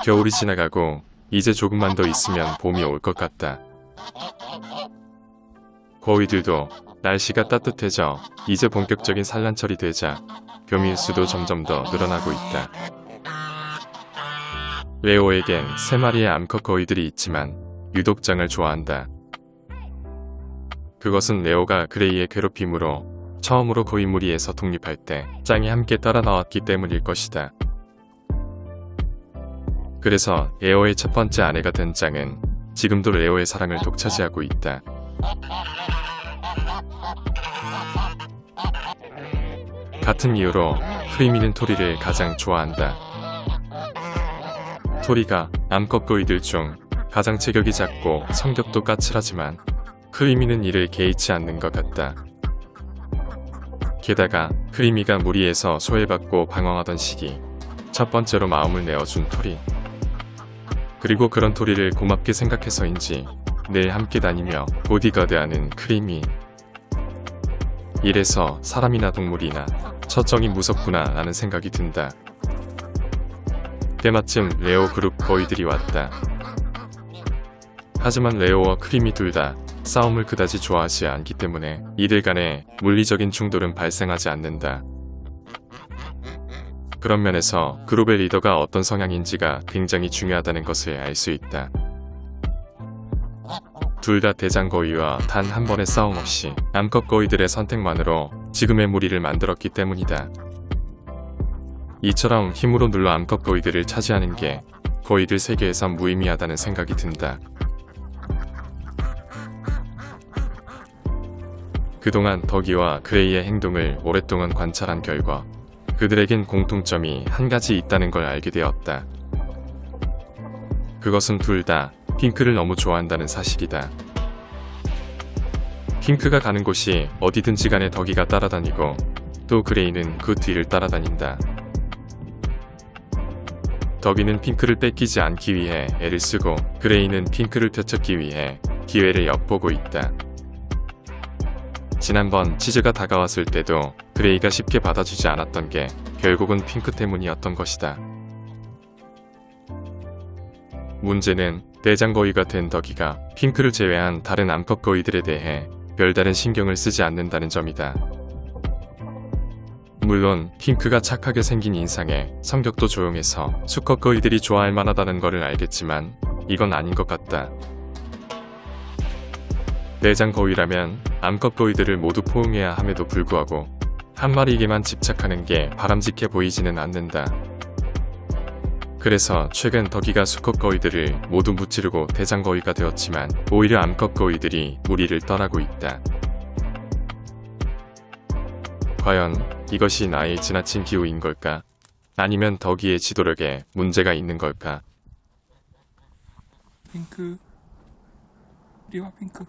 겨울이 지나가고 이제 조금만 더 있으면 봄이 올 것 같다. 거위들도 날씨가 따뜻해져 이제 본격적인 산란철이 되자 교미일 수도 점점 더 늘어나고 있다. 레오에겐 3마리의 암컷 거위들이 있지만 유독 짱을 좋아한다. 그것은 레오가 그레이의 괴롭힘으로 처음으로 거위 무리에서 독립할 때 짱이 함께 따라 나왔기 때문일 것이다. 그래서 레오의 첫 번째 아내가 된 짱은 지금도 레오의 사랑을 독차지하고 있다. 같은 이유로 크리미는 토리를 가장 좋아한다. 토리가 암컷 거위들 중 가장 체격이 작고 성격도 까칠하지만 크리미는 이를 개의치 않는 것 같다. 게다가 크리미가 무리에서 소외받고 방황하던 시기 첫 번째로 마음을 내어준 토리. 그리고 그런 토리를 고맙게 생각해서인지 늘 함께 다니며 보디가드하는 크리미. 이래서 사람이나 동물이나 처정이 무섭구나 라는 생각이 든다. 때마침 레오 그룹 거위들이 왔다. 하지만 레오와 크리미 둘 다 싸움을 그다지 좋아하지 않기 때문에 이들 간에 물리적인 충돌은 발생하지 않는다. 그런 면에서 그룹의 리더가 어떤 성향인지가 굉장히 중요하다는 것을 알 수 있다. 둘 다 대장 거위와 단 한 번의 싸움 없이 암컷 거위들의 선택만으로 지금의 무리를 만들었기 때문이다. 이처럼 힘으로 눌러 암컷 거위들을 차지하는 게 거위들 세계에선 무의미하다는 생각이 든다. 그동안 덕이와 그레이의 행동을 오랫동안 관찰한 결과 그들에겐 공통점이 한 가지 있다는 걸 알게 되었다. 그것은 둘 다 핑크를 너무 좋아한다는 사실이다. 핑크가 가는 곳이 어디든지 간에 덕이가 따라다니고 또 그레이는 그 뒤를 따라다닌다. 덕이는 핑크를 뺏기지 않기 위해 애를 쓰고 그레이는 핑크를 되찾기 위해 기회를 엿보고 있다. 지난번 치즈가 다가왔을 때도 그레이가 쉽게 받아주지 않았던 게 결국은 핑크 때문이었던 것이다. 문제는 대장 거위가 된 덕이가 핑크를 제외한 다른 암컷 거위들에 대해 별다른 신경을 쓰지 않는다는 점이다. 물론 핑크가 착하게 생긴 인상에 성격도 조용해서 수컷 거위들이 좋아할 만하다는 것을 알겠지만 이건 아닌 것 같다. 대장 거위라면 암컷 거위들을 모두 포용해야 함에도 불구하고 한 마리에게만 집착하는 게 바람직해 보이지는 않는다. 그래서 최근 덕이가 수컷 거위들을 모두 무찌르고 대장 거위가 되었지만 오히려 암컷 거위들이 무리를 떠나고 있다. 과연 이것이 나의 지나친 기우인 걸까? 아니면 덕이의 지도력에 문제가 있는 걸까? 핑크, 리와 핑크.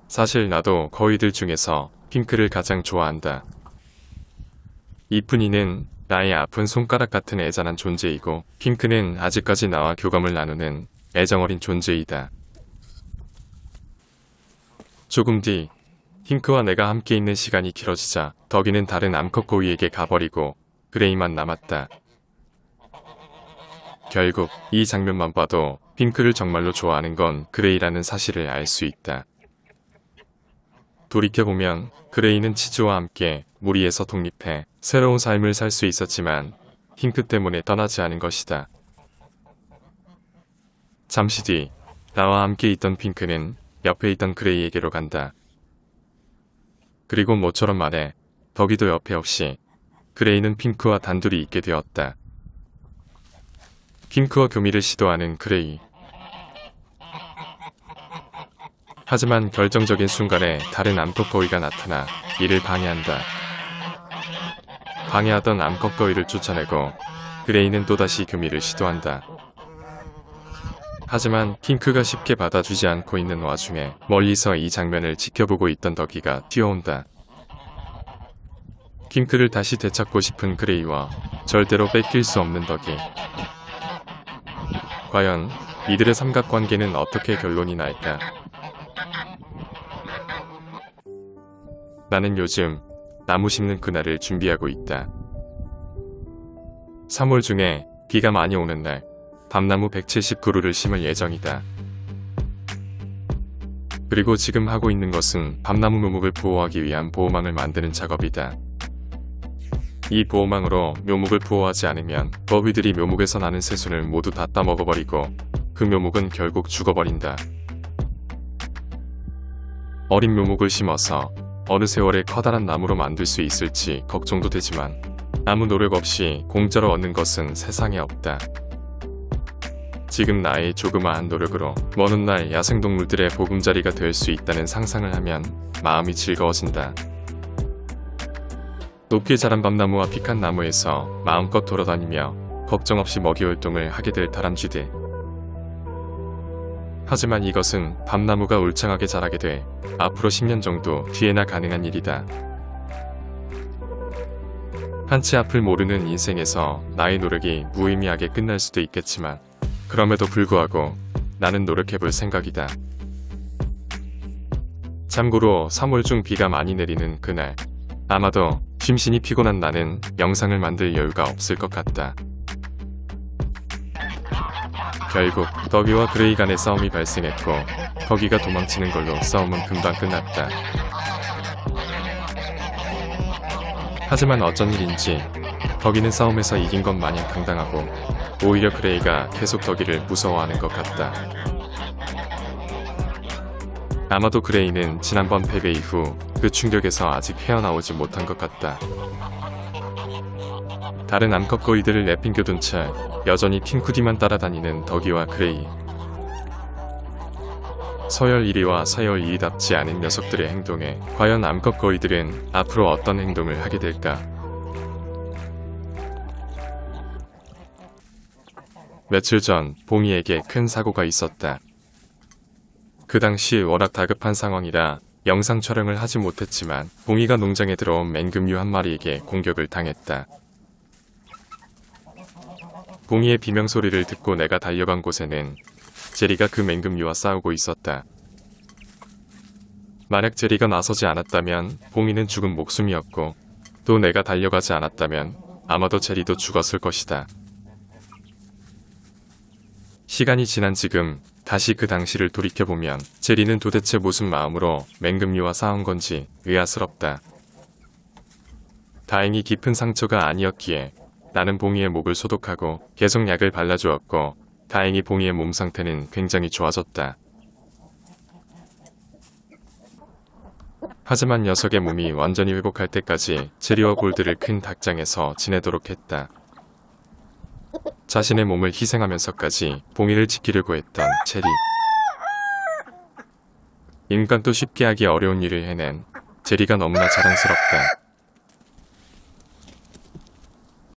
사실 나도 거위들 중에서 핑크를 가장 좋아한다. 이쁜이는 나의 아픈 손가락 같은 애잔한 존재이고 핑크는 아직까지 나와 교감을 나누는 애정어린 존재이다. 조금 뒤 핑크와 내가 함께 있는 시간이 길어지자 덕이는 다른 암컷 거위에게 가버리고 그레이만 남았다. 결국 이 장면만 봐도 핑크를 정말로 좋아하는 건 그레이라는 사실을 알 수 있다. 돌이켜보면 그레이는 치즈와 함께 무리에서 독립해 새로운 삶을 살 수 있었지만 핑크 때문에 떠나지 않은 것이다. 잠시 뒤 나와 함께 있던 핑크는 옆에 있던 그레이에게로 간다. 그리고 모처럼 말해 덕이도 옆에 없이 그레이는 핑크와 단둘이 있게 되었다. 핑크와 교미를 시도하는 그레이. 하지만 결정적인 순간에 다른 암컷 거위가 나타나 이를 방해한다. 방해하던 암컷 거위를 쫓아내고 그레이는 또다시 교미를 시도한다. 하지만 핑크가 쉽게 받아주지 않고 있는 와중에 멀리서 이 장면을 지켜보고 있던 덕이가 뛰어온다. 핑크를 다시 되찾고 싶은 그레이와 절대로 뺏길 수 없는 덕이. 과연 이들의 삼각관계는 어떻게 결론이 날까? 나는 요즘 나무 심는 그날을 준비하고 있다. 3월 중에 비가 많이 오는 날 밤나무 179그루를 심을 예정이다. 그리고 지금 하고 있는 것은 밤나무 묘목을 보호하기 위한 보호망을 만드는 작업이다. 이 보호망으로 묘목을 보호하지 않으면 거위들이 묘목에서 나는 새순을 모두 다 따먹어버리고 그 묘목은 결국 죽어버린다. 어린 묘목을 심어서 어느 세월에 커다란 나무로 만들 수 있을지 걱정도 되지만 아무 노력 없이 공짜로 얻는 것은 세상에 없다. 지금 나의 조그마한 노력으로 먼 훗날 야생동물들의 보금자리가 될 수 있다는 상상을 하면 마음이 즐거워진다. 높게 자란 밤나무와 픽한 나무에서 마음껏 돌아다니며 걱정 없이 먹이활동을 하게 될 다람쥐들. 하지만 이것은 밤나무가 울창하게 자라게 돼 앞으로 10년 정도 뒤에나 가능한 일이다. 한치 앞을 모르는 인생에서 나의 노력이 무의미하게 끝날 수도 있겠지만 그럼에도 불구하고 나는 노력해볼 생각이다. 참고로 3월 중 비가 많이 내리는 그날 아마도 심신이 피곤한 나는 영상을 만들 여유가 없을 것 같다. 결국 더기와 그레이 간의 싸움이 발생했고 더기가 도망치는 걸로 싸움은 금방 끝났다. 하지만 어쩐 일인지 더기는 싸움에서 이긴 것 마냥 당당하고 오히려 그레이가 계속 더기를 무서워하는 것 같다. 아마도 그레이는 지난번 패배 이후 그 충격에서 아직 헤어나오지 못한 것 같다. 다른 암컷 거위들을 내팽겨둔 채 여전히 핑크디만 따라다니는 더기와 그레이. 서열 1위와 서열 2위답지 않은 녀석들의 행동에 과연 암컷 거위들은 앞으로 어떤 행동을 하게 될까? 며칠 전 봉이에게 큰 사고가 있었다. 그 당시 워낙 다급한 상황이라 영상 촬영을 하지 못했지만 봉이가 농장에 들어온 맹금류 한 마리에게 공격을 당했다. 봉이의 비명소리를 듣고 내가 달려간 곳에는 제리가 그 맹금류와 싸우고 있었다. 만약 제리가 나서지 않았다면 봉이는 죽은 목숨이었고 또 내가 달려가지 않았다면 아마도 제리도 죽었을 것이다. 시간이 지난 지금 다시 그 당시를 돌이켜보면 제리는 도대체 무슨 마음으로 맹금류와 싸운 건지 의아스럽다. 다행히 깊은 상처가 아니었기에 나는 봉이의 목을 소독하고 계속 약을 발라주었고 다행히 봉이의 몸 상태는 굉장히 좋아졌다. 하지만 녀석의 몸이 완전히 회복할 때까지 제리와 골드를 큰 닭장에서 지내도록 했다. 자신의 몸을 희생하면서까지 봉이를 지키려고 했던 제리. 인간도 쉽게 하기 어려운 일을 해낸 제리가 너무나 자랑스럽다.